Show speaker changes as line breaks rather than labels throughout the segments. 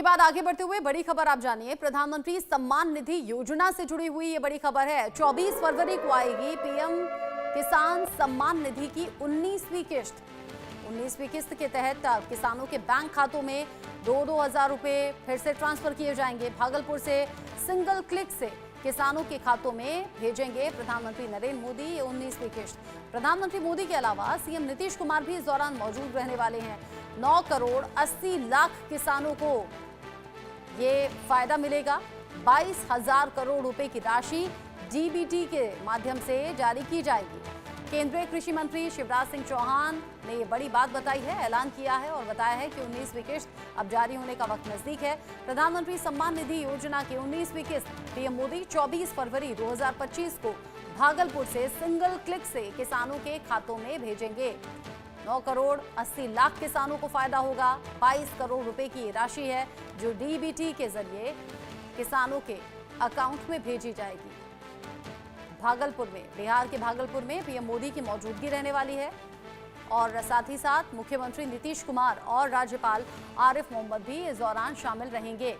के बाद आगे बढ़ते हुए बड़ी खबर आप जानिए। प्रधानमंत्री सम्मान निधि योजना से जुड़ी हुई ये बड़ी खबर है। 24 फरवरी को आएगी पीएम किसान सम्मान निधि की 19वीं किस्त। 19वीं किस्त के तहत किसानों के बैंक खातों में 2-2 हजार रुपए फिर से ट्रांसफर किए जाएंगे। भागलपुर से सिंगल क्लिक से किसानों के खातों में भेजेंगे प्रधानमंत्री नरेंद्र मोदी ये 19वीं किस्त। प्रधानमंत्री मोदी के अलावा सीएम नीतीश कुमार भी इस दौरान मौजूद रहने वाले हैं। 9 करोड़ 80 लाख किसानों को ये फायदा मिलेगा। 22,000 करोड़ रुपए की राशि डीबीटी के माध्यम से जारी की जाएगी। केंद्रीय कृषि मंत्री शिवराज सिंह चौहान ने ये बड़ी बात बताई है, ऐलान किया है और बताया है कि 19वीं किस्त अब जारी होने का वक्त नजदीक है। प्रधानमंत्री सम्मान निधि योजना की 19वीं किस्त पीएम मोदी 24 फरवरी 2025 को भागलपुर से सिंगल क्लिक से किसानों के खातों में भेजेंगे। 9 करोड़ 80 लाख किसानों को फायदा होगा। 22 करोड़ रुपए की राशि है जो डीबीटी के जरिए किसानों के अकाउंट में भेजी जाएगी। भागलपुर में, बिहार के भागलपुर में पीएम मोदी की मौजूदगी रहने वाली है और साथ ही साथ मुख्यमंत्री नीतीश कुमार और राज्यपाल आरिफ मोहम्मद भी इस दौरान शामिल रहेंगे।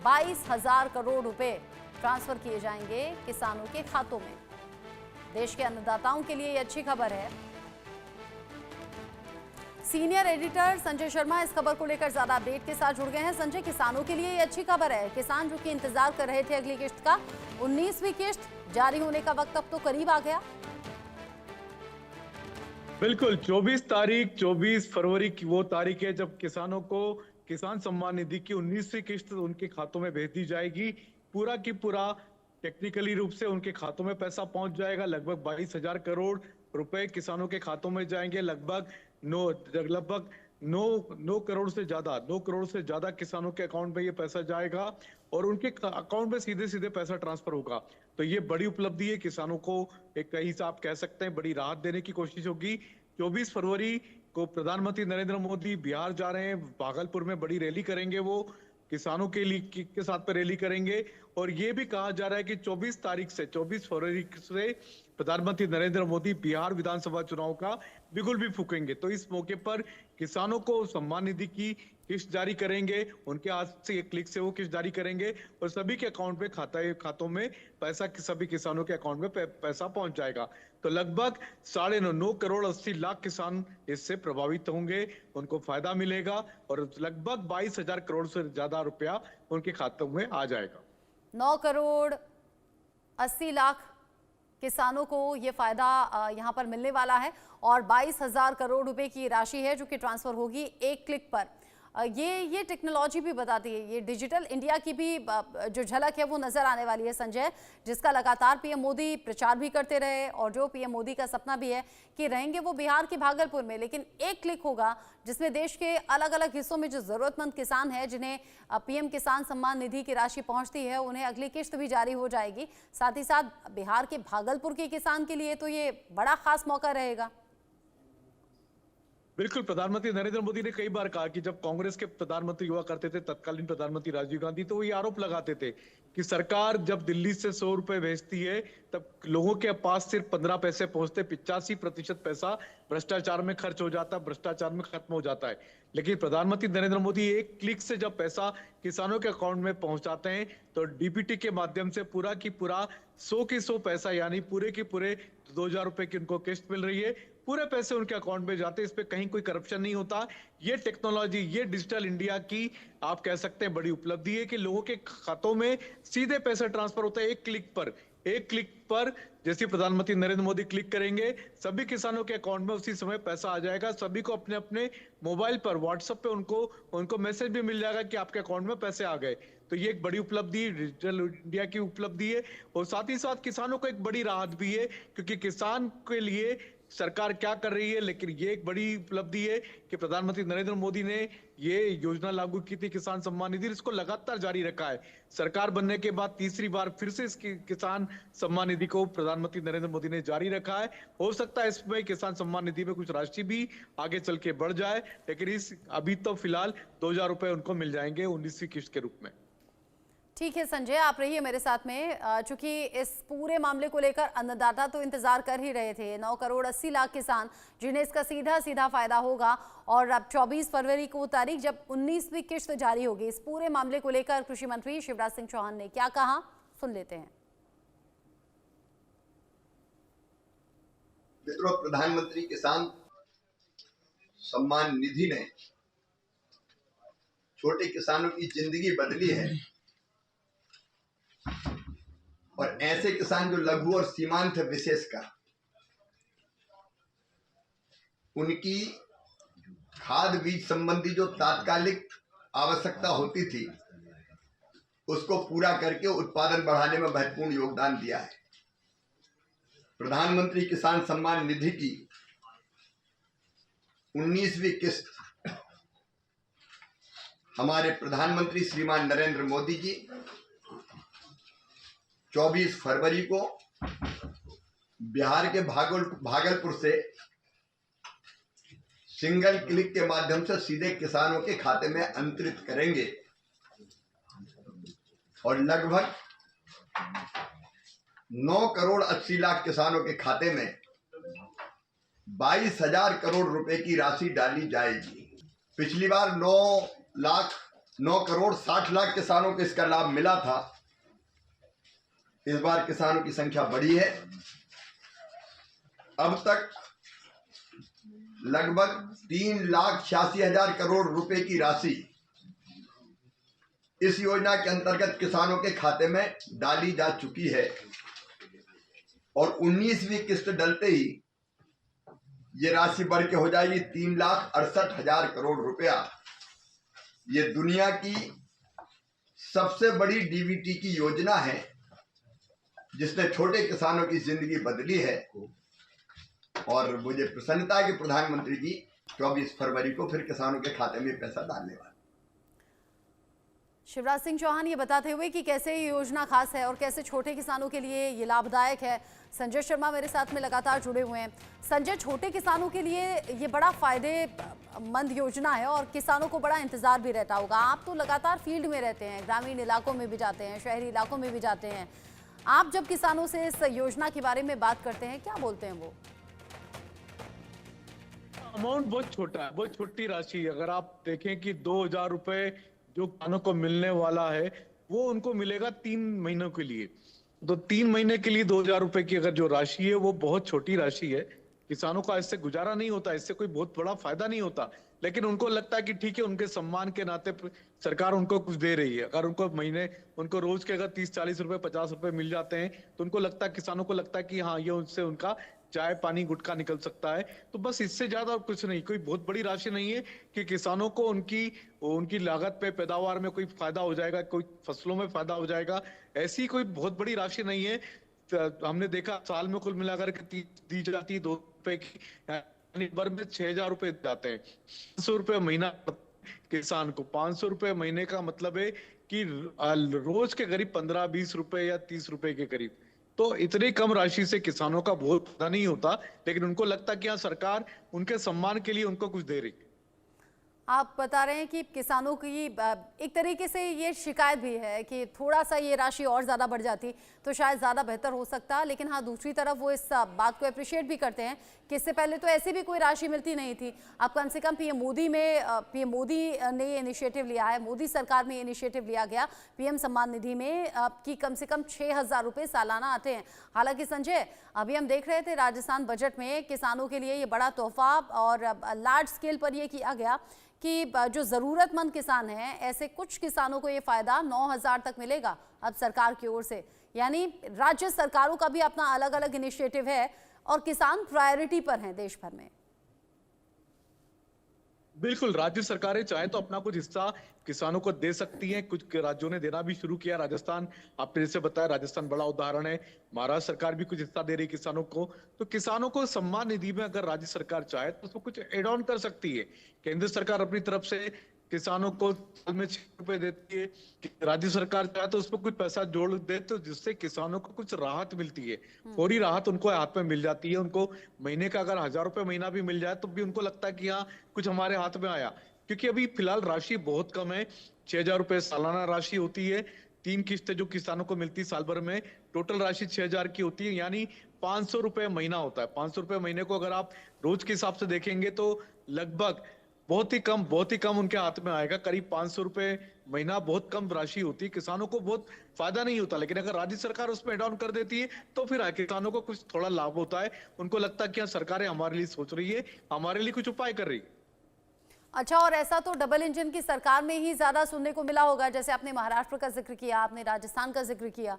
22,000 करोड़ रुपए ट्रांसफर किए जाएंगे किसानों के खातों में। देश के अन्नदाताओं के लिए ये अच्छी खबर है। सीनियर एडिटर संजय शर्मा इस खबर को लेकर ज्यादा अपडेट के साथ जुड़ गए हैं। संजय, किसानों के लिए ये अच्छी खबर है। किसान जो कि इंतजार कर रहे थे अगली किस्त का, 19वीं किस्त जारी होने का वक्त अब तो करीब आ गया।
बिल्कुल, 24 फरवरी की वो तारीख है जब किसानों को किसान सम्मान निधि की 19वीं किस्त उनके खातों में भेज दी जाएगी। पूरा की पूरा टेक्निकली रूप से उनके खातों में पैसा पहुंच जाएगा। लगभग 22,000 करोड़ रुपए किसानों के खातों में जाएंगे। लगभग 9 करोड़ से ज्यादा किसानों के अकाउंट में ये पैसा जाएगा और उनके अकाउंट में सीधे सीधे पैसा ट्रांसफर होगा। तो ये बड़ी उपलब्धि है किसानों को, एक कहीं से आप कह सकते हैं बड़ी राहत देने की कोशिश होगी। 24 फरवरी को प्रधानमंत्री नरेंद्र मोदी बिहार जा रहे हैं। भागलपुर में बड़ी रैली करेंगे, वो किसानों के लिए के साथ पे रैली करेंगे। और ये भी कहा जा रहा है कि 24 फरवरी से प्रधानमंत्री नरेंद्र मोदी बिहार विधानसभा चुनाव का बिगुल भी फूकेंगे। तो इस मौके पर किसानों को सम्मान निधि की किस्त जारी करेंगे, उनके हाथ से एक क्लिक से वो किस्त जारी करेंगे और सभी के अकाउंट में खातों में पैसा, सभी किसानों के अकाउंट में पैसा पहुंच जाएगा। तो लगभग 9.5 करोड़ 80 लाख किसान इससे प्रभावित होंगे, उनको फायदा मिलेगा और लगभग 22,000 करोड़ से ज्यादा रुपया उनके खातों में आ जाएगा।
9 करोड़ 80 लाख किसानों को ये फायदा यहाँ पर मिलने वाला है और 22,000 करोड़ रुपए की राशि है जो कि ट्रांसफर होगी एक क्लिक पर। ये टेक्नोलॉजी भी बताती है, ये डिजिटल इंडिया की भी जो झलक है वो नजर आने वाली है संजय, जिसका लगातार पीएम मोदी प्रचार भी करते रहे और जो पीएम मोदी का सपना भी है कि रहेंगे वो बिहार के भागलपुर में, लेकिन एक क्लिक होगा जिसमें देश के अलग अलग हिस्सों में जो जरूरतमंद किसान है जिन्हें पीएम किसान सम्मान निधि की राशि पहुंचती है, उन्हें अगली किस्त भी जारी हो जाएगी। साथ ही साथ बिहार के भागलपुर के किसान के लिए तो ये बड़ा खास मौका रहेगा।
बिल्कुल, प्रधानमंत्री नरेंद्र मोदी ने कई बार कहा कि जब कांग्रेस के प्रधानमंत्री हुआ करते थे, तत्कालीन प्रधानमंत्री राजीव गांधी, तो वो ये आरोप लगाते थे कि सरकार जब दिल्ली से 100 रुपए भेजती है तब लोगों के पास सिर्फ 15 पैसे पहुंचते, 85% पैसा भ्रष्टाचार में खर्च हो जाता है, भ्रष्टाचार में खत्म हो जाता है। लेकिन प्रधानमंत्री नरेंद्र मोदी एक क्लिक से जब पैसा किसानों के अकाउंट में पहुंचाते हैं तो डीबीटी के माध्यम से पूरा की पूरा 100 की 100 पैसा, यानी पूरे के पूरे 2,000 रुपए की उनको किस्त मिल रही है। पूरे पैसे उनके अकाउंट में जाते हैं, इस पे कहीं कोई करप्शन नहीं होता। ये टेक्नोलॉजी, ये डिजिटल इंडिया की आप कह सकते हैं बड़ी उपलब्धि है कि लोगों के खातों में सीधे पैसा ट्रांसफर होता है एक क्लिक पर। जैसे प्रधानमंत्री नरेंद्र मोदी क्लिक करेंगे, सभी किसानों के अकाउंट में उसी समय पैसा आ जाएगा। सभी को अपने अपने मोबाइल पर, व्हाट्सएप पे उनको मैसेज भी मिल जाएगा कि आपके अकाउंट में पैसे आ गए। तो ये एक बड़ी उपलब्धि, डिजिटल इंडिया की उपलब्धि है और साथ ही साथ किसानों को एक बड़ी राहत भी है, क्योंकि किसान के लिए सरकार क्या कर रही है, लेकिन ये एक बड़ी उपलब्धि है कि प्रधानमंत्री नरेंद्र मोदी ने ये योजना लागू की थी किसान सम्मान निधि, इसको लगातार जारी रखा है। सरकार बनने के बाद तीसरी बार फिर से इस किसान सम्मान निधि को प्रधानमंत्री नरेंद्र मोदी ने जारी रखा है। हो सकता है इसमें किसान सम्मान निधि में कुछ राशि भी आगे चल के बढ़ जाए, लेकिन अभी तो फिलहाल 2,000 रुपए उनको मिल जाएंगे 19वीं किस्त के रूप में।
ठीक है संजय, आप रहिए मेरे साथ में। चूंकि इस पूरे मामले को लेकर अन्नदाता तो इंतजार कर ही रहे थे। 9 करोड़ 80 लाख किसान जिन्हें इसका सीधा सीधा फायदा होगा, और अब 24 फरवरी को तारीख जब 19वीं किश्त जारी होगी। इस पूरे मामले को लेकर कृषि मंत्री शिवराज सिंह चौहान ने क्या कहा, सुन लेते हैं।
मित्रों, प्रधानमंत्री किसान सम्मान निधि ने छोटे किसानों की जिंदगी बदली है, और ऐसे किसान जो लघु और सीमांत है विशेषकर, उनकी खाद बीज संबंधी जो तात्कालिक आवश्यकता होती थी उसको पूरा करके उत्पादन बढ़ाने में महत्वपूर्ण योगदान दिया है। प्रधानमंत्री किसान सम्मान निधि की 19वीं किस्त हमारे प्रधानमंत्री श्रीमान नरेंद्र मोदी जी 24 फरवरी को बिहार के भागलपुर से सिंगल क्लिक के माध्यम से सीधे किसानों के खाते में अंतरित करेंगे, और लगभग 9 करोड़ 80 लाख किसानों के खाते में 22,000 करोड़ रुपए की राशि डाली जाएगी। पिछली बार 9 करोड़ 60 लाख किसानों को इसका लाभ मिला था। इस बार किसानों की संख्या बढ़ी है। अब तक लगभग 3,86,000 करोड़ रुपए की राशि इस योजना के अंतर्गत किसानों के खाते में डाली जा चुकी है, और 19वीं किस्त डलते ही ये राशि बढ़ के हो जाएगी 3,68,000 करोड़ रुपया। ये दुनिया की सबसे बड़ी डीबीटी की योजना है जिसने छोटे किसानों की जिंदगी बदली है, और मुझे प्रसन्नता है कि प्रधानमंत्री जी 24 फरवरी को फिर किसानों के खाते में पैसा डालने वाले।
शिवराज सिंह चौहान ये बताते हुए कि कैसे ये योजना खास है और कैसे छोटे किसानों के लिए ये लाभदायक है। संजय शर्मा मेरे साथ में लगातार जुड़े हुए हैं। संजय, छोटे किसानों के लिए ये बड़ा फायदेमंद योजना है और किसानों को बड़ा इंतजार भी रहता होगा। आप तो लगातार फील्ड में रहते हैं, ग्रामीण इलाकों में भी जाते हैं, शहरी इलाकों में भी जाते हैं। आप जब किसानों से इस योजना के बारे में बात करते हैं, क्या बोलते हैं वो?
अमाउंट बहुत छोटा है, बहुत छोटी राशि। अगर आप देखें कि 2,000 रुपए जो किसानों को मिलने वाला है वो उनको मिलेगा 3 महीनों के लिए। तो 3 महीने के लिए 2,000 रुपए की अगर जो राशि है वो बहुत छोटी राशि है। किसानों का इससे गुजारा नहीं होता, इससे कोई बहुत बड़ा फायदा नहीं होता, लेकिन उनको लगता है कि ठीक है, उनके सम्मान के नाते सरकार उनको कुछ दे रही है। अगर उनको रोज के अगर 30-40 रुपए 50 रुपए मिल जाते हैं तो उनको लगता है, किसानों को लगता है कि हाँ, ये उनसे उनका चाय पानी गुटखा निकल सकता है। तो बस इससे ज्यादा और कुछ नहीं, कोई बहुत बड़ी राशि नहीं है कि किसानों को उनकी लागत पे, पैदावार में कोई फायदा हो जाएगा, कोई फसलों में फायदा हो जाएगा, ऐसी कोई बहुत बड़ी राशि नहीं है। हमने देखा साल में कुल मिलाकर के दी जाती है 2 रुपए की, भर में 6,000 रुपए जाते हैं। 500 रुपए महीना किसान को, 500 रुपए महीने का मतलब है कि रोज के करीब 15-20 रुपए या 30 रुपए के करीब। तो इतनी कम राशि से किसानों का बहुत फायदा नहीं होता, लेकिन उनको लगता कि हाँ, सरकार उनके सम्मान के लिए उनको कुछ दे रही।
आप बता रहे हैं कि किसानों की एक तरीके से ये शिकायत भी है कि थोड़ा सा ये राशि और ज़्यादा बढ़ जाती तो शायद ज़्यादा बेहतर हो सकता। लेकिन हाँ, दूसरी तरफ वो इस बात को अप्रिशिएट भी करते हैं कि इससे पहले तो ऐसी भी कोई राशि मिलती नहीं थी। अब कम से कम पीएम मोदी ने ये इनिशिएटिव लिया है, मोदी सरकार में ये इनिशिएटिव लिया गया पीएम सम्मान निधि में कि कम से कम 6,000 रुपये सालाना आते हैं। हालांकि संजय, अभी हम देख रहे थे राजस्थान बजट में किसानों के लिए ये बड़ा तोहफा और लार्ज स्केल पर यह किया गया कि जो ज़रूरतमंद किसान हैं, ऐसे कुछ किसानों को ये फ़ायदा 9,000 तक मिलेगा अब सरकार की ओर से। यानी राज्य सरकारों का भी अपना अलग अलग इनिशिएटिव है और किसान प्रायोरिटी पर हैं देश भर में।
बिल्कुल, राज्य सरकारें चाहे तो अपना कुछ हिस्सा किसानों को दे सकती हैं। कुछ राज्यों ने देना भी शुरू किया। राजस्थान, आपने जैसे बताया, राजस्थान बड़ा उदाहरण है। महाराष्ट्र सरकार भी कुछ हिस्सा दे रही है किसानों को। तो किसानों को सम्मान निधि में अगर राज्य सरकार चाहे तो उसको कुछ एड ऑन कर सकती है। केंद्र सरकार अपनी तरफ से किसानों को साल में 6 रुपए देती है, राज्य सरकार चाहे तो उसमें कुछ पैसा जोड़ दे तो जिससे किसानों को कुछ राहत मिलती है, फौरी राहत उनको हाथ में मिल जाती है। उनको महीने का अगर 1,000 रुपए महीना भी मिल जाए तो भी उनको लगता है कि हाँ, कुछ हमारे हाथ में आया। क्योंकि अभी फिलहाल राशि बहुत कम है, 6,000 रुपए सालाना राशि होती है। 3 किस्तें जो किसानों को मिलती साल भर में, टोटल राशि 6,000 की होती है, यानी 500 रुपए महीना होता है। 500 रुपए महीने को अगर आप रोज के हिसाब से देखेंगे तो लगभग बहुत ही कम उनके हाथ में आएगा। करीब 500 रुपए महीना बहुत कम राशि होती है, किसानों को बहुत फायदा नहीं होता। लेकिन अगर राज्य सरकार उसमें एड ऑन कर देती है तो फिर किसानों को कुछ थोड़ा लाभ होता है। उनको लगता है कि हाँ, सरकारें हमारे लिए सोच रही है, हमारे लिए कुछ उपाय कर रही है।
अच्छा, और ऐसा तो डबल इंजन की सरकार में ही ज्यादा सुनने को मिला होगा, जैसे आपने महाराष्ट्र का जिक्र किया, आपने राजस्थान का जिक्र किया।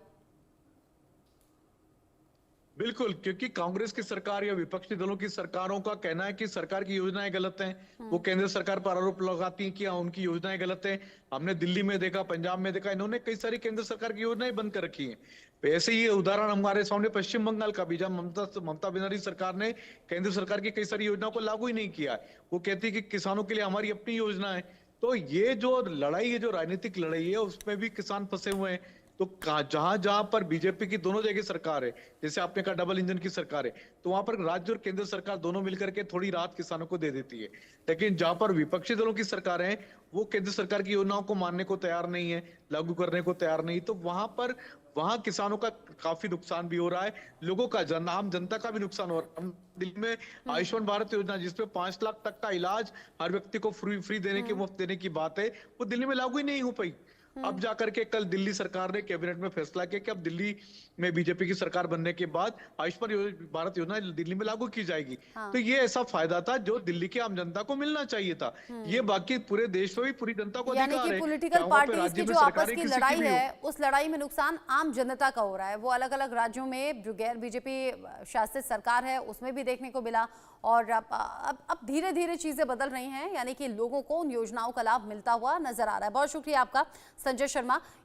बिल्कुल, क्योंकि कांग्रेस की सरकार या विपक्षी दलों की सरकारों का कहना है कि सरकार की योजनाएं गलत हैं। वो केंद्र सरकार पर आरोप लगाती हैं कि हाँ, उनकी योजनाएं गलत हैं। हमने दिल्ली में देखा, पंजाब में देखा, इन्होंने कई सारी केंद्र सरकार की योजनाएं बंद कर रखी हैं। ऐसे ही उदाहरण हमारे सामने पश्चिम बंगाल का भी, जब ममता बनर्जी सरकार ने केंद्र सरकार की कई सारी योजनाओं को लागू ही नहीं किया है। वो कहती है कि किसानों के लिए हमारी अपनी योजना है। तो ये जो लड़ाई है, जो राजनीतिक लड़ाई है, उसमें भी किसान फंसे हुए हैं। तो जहां जहां पर बीजेपी की दोनों जगह सरकार है, जैसे आपने कहा डबल इंजन की सरकार है, तो वहां पर राज्य और केंद्र सरकार दोनों मिलकर के थोड़ी राहत किसानों को दे देती है। लेकिन जहां पर विपक्षी दलों की सरकार है, वो केंद्र सरकार की योजनाओं को मानने को तैयार नहीं है, लागू करने को तैयार नहीं, तो वहां किसानों का काफी नुकसान भी हो रहा है, लोगों का आम जनता का भी नुकसान हो रहा है। दिल्ली में आयुष्मान भारत योजना, जिसमें 5 लाख तक का इलाज हर व्यक्ति को फ्री देने की, मुफ्त देने की बात है, वो दिल्ली में लागू ही नहीं हो पाई। अब जाकर के कल दिल्ली सरकार ने कैबिनेट में फैसला किया कि अब दिल्ली में बीजेपी की सरकार बनने के बाद आयुष्मान भारत योजना दिल्ली में लागू की जाएगी।
हाँ।
तो ये ऐसा फायदा था जो दिल्ली की आम जनता को मिलना चाहिए था। ये बाकी पूरे देश में भी पूरी जनता को
यानी
अधिकार
कि
है।
पॉलिटिकल
चाहे वहाँ पे
पार्टीज
राज्य
की
में
जो आपस
सरकारें
की
किसी
लड़ाई
भी हो।
है, उस लड़ाई में नुकसान आम जनता का हो रहा है। वो अलग अलग राज्यों में जो गैर बीजेपी शासित सरकार है उसमें भी देखने को मिला, और अब धीरे धीरे चीजें बदल रही हैं, यानी कि लोगों को उन योजनाओं का लाभ मिलता हुआ नजर आ रहा है। बहुत शुक्रिया आपका संजय शर्मा।